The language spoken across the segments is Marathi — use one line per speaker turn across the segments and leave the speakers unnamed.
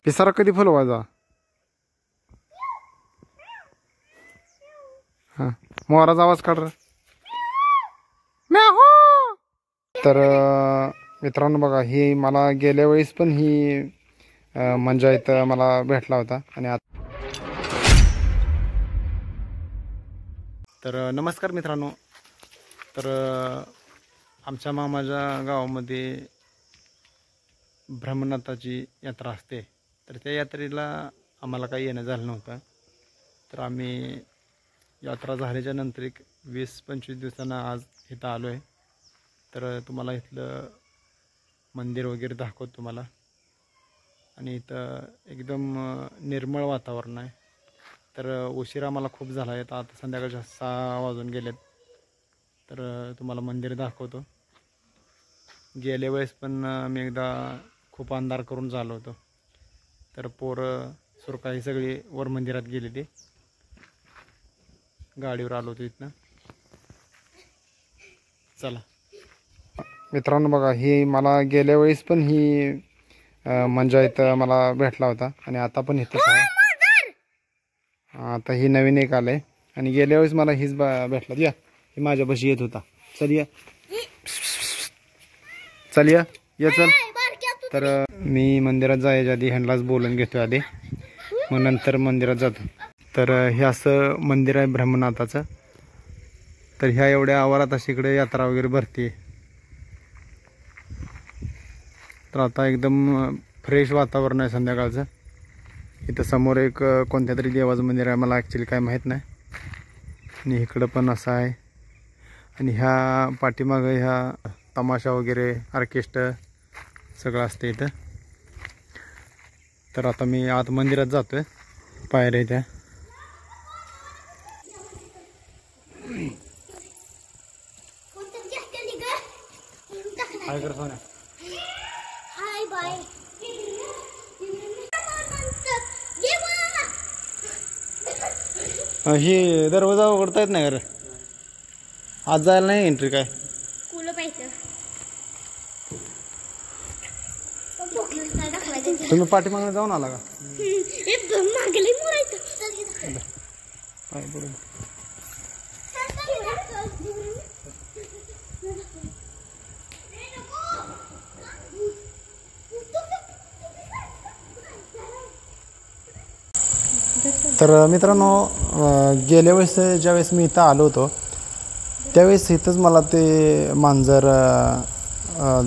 पिसारा कधी फुलवायचा? हा, मोराचा आवाज काढ रे. तर मित्रांनो बघा, ही मला गेल्या वेळेस पण ही मंजा इथं मला भेटला होता. आणि तर नमस्कार मित्रांनो. तर आमच्या मामाच्या गावामध्ये ब्रह्मनाथाची यात्रा असते. तर त्या यात्रेला आम्हाला काही येणं झालं नव्हतं. तर आम्ही यात्रा झाल्याच्या नंतर एक 20-25 दिवसांना आज इथं आलो आहे. तर तुम्हाला इथलं मंदिर वगैरे दाखवतो तुम्हाला. आणि इथं एकदम निर्मळ वातावरण आहे. तर उशिरा मला खूप झाला आहे. आता संध्याकाळच्या 6 वाजून गेलेत. तर तुम्हाला मंदिर दाखवतो. गेल्या वेळेस पण मी एकदा खूप अंधार करून झालो होतो. तर पोरं सुरकाई सगळी वर मंदिरात गेलेली. गाडीवर आलो होतो इथनं. चला मित्रांनो बघा, ही मला गेल्या वेळेस पण ही मंजा इथं मला भेटला होता. आणि आता पण इथंच आहे. आता ही नवीन एक आलंय. आणि गेल्या वेळेस मला हीच भेटला. या, ही माझ्यापाशी येत होता. चल या, चल या, ये चल. तर मी मंदिरात जायच्या आधी ह्यांनाच बोलून घेतो आधी, मग नंतर मंदिरात जातो. तर हे असं मंदिर आहे ब्रह्मनाथाचं. तर ह्या एवढ्या आवारात अशी इकडे यात्रा वगैरे भरते. तर आता एकदम फ्रेश वातावरण आहे संध्याकाळचं. इथं समोर एक कोणत्या तरी देवाचं मंदिर आहे, मला ॲक्च्युली काय माहीत नाही. आणि इकडं पण असं आहे. आणि ह्या पाठीमागं ह्या तमाशा वगैरे ऑर्केस्ट्रा सगळं असते इथं. तर आता मी आत मंदिरात जातोय. पायऱ्या त्या ही दरवाजा उघडता येत नाही. आज जायला नाही एंट्री काय? तुम्ही पाठीमागं जाऊन आला का? तर मित्रांनो, गेल्या वेळेस ज्यावेळेस मी इथं आलो होतो त्यावेळेस इथंच मला ते मांजर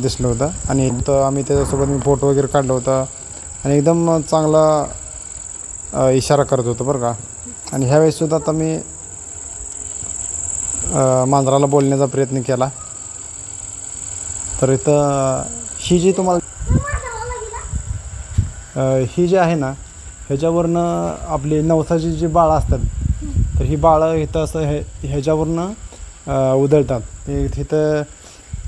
दिसलं होतं. आणि आम्ही त्याच्यासोबत मी फोटो वगैरे काढलं होतं. आणि एकदम चांगला इशारा करत होतो बरं का. आणि ह्यावेळेससुद्धा आता मी मांजराला बोलण्याचा प्रयत्न केला. तर इथं ही जी तुम्हाला ही जी आहे ना, ह्याच्यावरनं आपली नवसाची जी बाळं असतात, तर ही बाळं इथं असं ह्याच्यावरनं उधळतात. इथं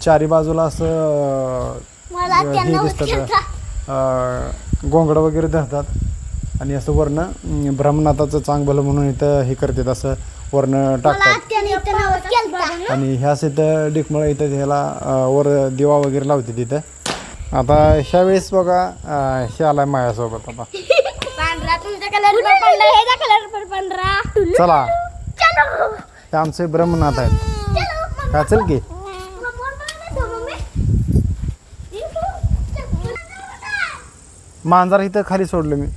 चारी बाजूला असं हे दिसतात, गोंगडं वगैरे धरतात. आणि असं वरनं ब्रह्मनाथाचं चांग भलं म्हणून इथं हे करतात, असं वरनं टाकतात. आणि ह्याच इथं डिकमळ इथं ह्याला वर दिवा वगैरे लावते तिथं. आता ह्या वेळेस बघा हे आलाय माझ्यासोबत. आता चला, हे आमचे ब्रह्मनाथ आहेत. काय चल की मांजर इथं खाली सोडलं मी.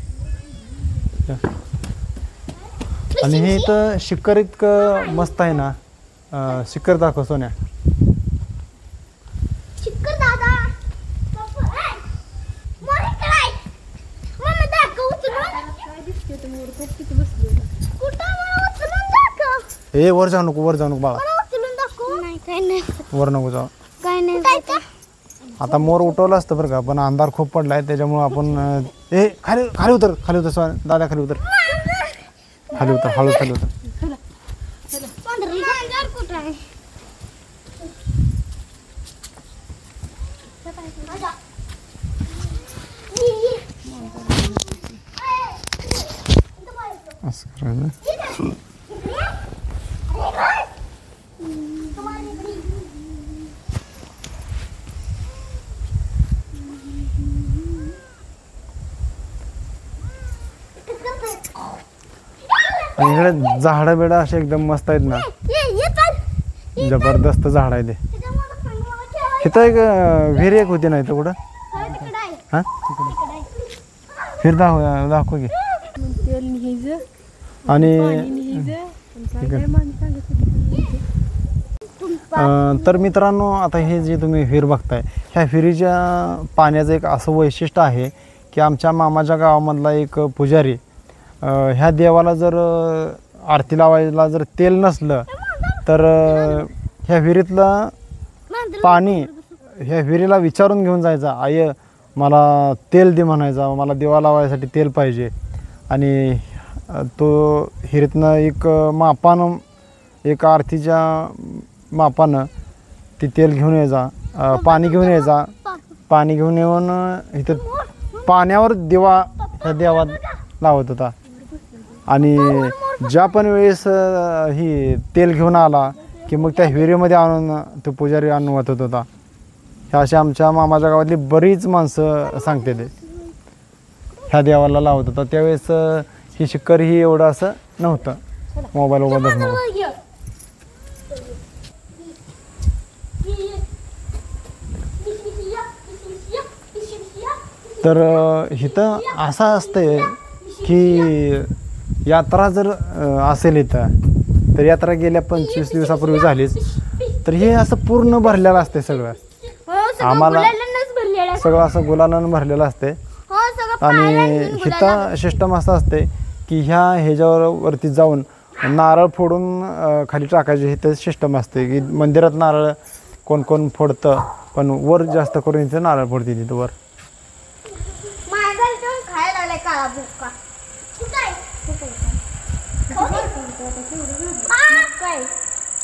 आणि हे इथं शिखर इतकं मस्त आहे ना. शिखर दाखव सोन्या. हे वर जाऊ नको, वर जाऊ नको बाळा, वर नको जाऊ. आता मोर उठवलं असतं बरं का, पण अंधार खूप पडलाय त्याच्यामुळं आपण हे खाली खाली उतर, खाली उतर दादा, खाली उतर, खाली उतर, हळू खाली उतर. असं करायचं. इकडे झाडं बिडं असे एकदम मस्त आहेत ना, जबरदस्त झाड आहे ते. इथं एक विहीर एक होती ना इथं कुठं? हा फिर दाखव की. आणि तर मित्रांनो, आता हे जे तुम्ही विहीर बघताय, ह्या विहिरीच्या पाण्याचं एक असं वैशिष्ट्य आहे की आमच्या मामाच्या गावामधला एक पुजारी ह्या देवाला जर आरती लावायला जर तेल नसलं तर ह्या विहिरीतलं पाणी ह्या विहिरीला विचारून घेऊन जायचा, आय मला तेल दे म्हणायचा, मला देवा लावायसाठी तेल पाहिजे. आणि तो विहिरीतनं एक मापानं, एक आरतीच्या मापानं ती तेल घेऊन यायचा, पाणी घेऊन यायचा. पाणी घेऊन येऊन इथं पाण्यावर दिवा ह्या देवात लावत होता. आणि ज्या पण वेळेस ही तेल घेऊन आला की मग त्या विहिरीमध्ये आणून तो पुजारी आणून वाहत होता. ह्या अशा आमच्या मामाच्या गावातली बरीच माणसं सांगते ते ह्या देवाला लावत होता. त्यावेळेस ही शिक्कर ही एवढं असं नव्हतं, मोबाईल वगैरे नव्हतं. तर इथं असं असतंय की यात्रा जर असेल इथं, तर यात्रा गेल्या 25 दिवसापूर्वी झालीच, तर हे असं पूर्ण भरलेलं असते सगळं. आम्हाला सगळं असं गुलालानं भरलेलं असते. आणि इथं सिस्टम असं असते की ह्याच्यावर वरती जाऊन नारळ फोडून खाली टाकायचे. इथं सिस्टम असते की मंदिरात नारळ कोण कोण फोडतं, पण वर जास्त करून इथं नारळ फोडते तिथं वर.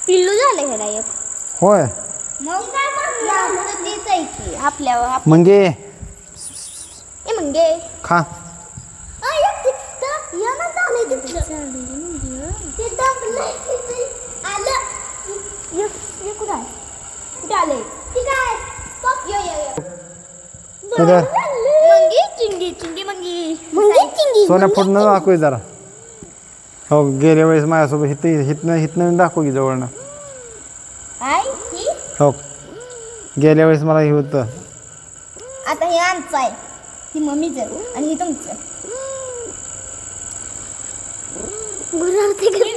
पिल्लू झाले हे डायरेक्ट.
होय
आपल्या
मंगे
मंगे
खा. सोन्या फोडणं दाखव जरा. हो गेल्या वेळेस माझ्यासोबत हितनं दाखव की जवळनं. हो गेल्या वेळेस मला हे होतं.
आता हे आमचं आहे, ही मम्मीचं आणि ही तुमचं.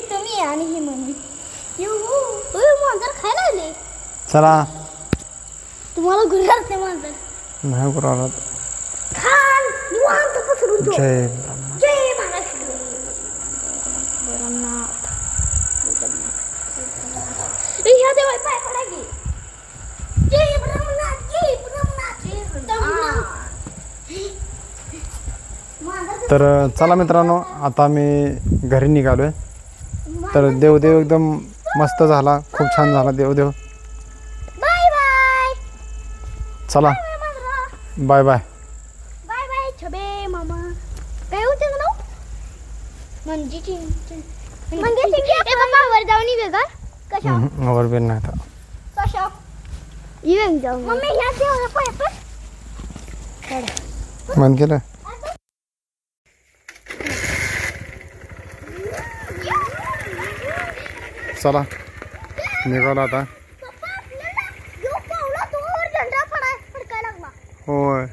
तुम्ही आणि ही मम्मी मांजर खायला आले.
चला
तुम्हाला गुरारते मांजर
नाही गुराला.
खान निवांत पसरून ठेव.
जय
जय महाराष्ट्र. ह्या देवाला पाय पडा की. जय ब्रह्मनाथ, जय ब्रह्मनाथ, जय ब्रह्मनाथ.
तर चला मित्रांनो, आता मी घरी निघालोय. तर देवदेव एकदम मस्त झाला, खूप छान झाला देवदेव.
Bye bye.
चला बाय बाय.
बाय बाय छबे मामा. काय होते ना म्हणजे पप्पा वर जाऊन ये का? कशा
वर बेन नाही आता.
कशा येऊन जाऊ मम्मी. ह्या देवाला पाय पड.
बंद केलं. चला निघालो आता. होय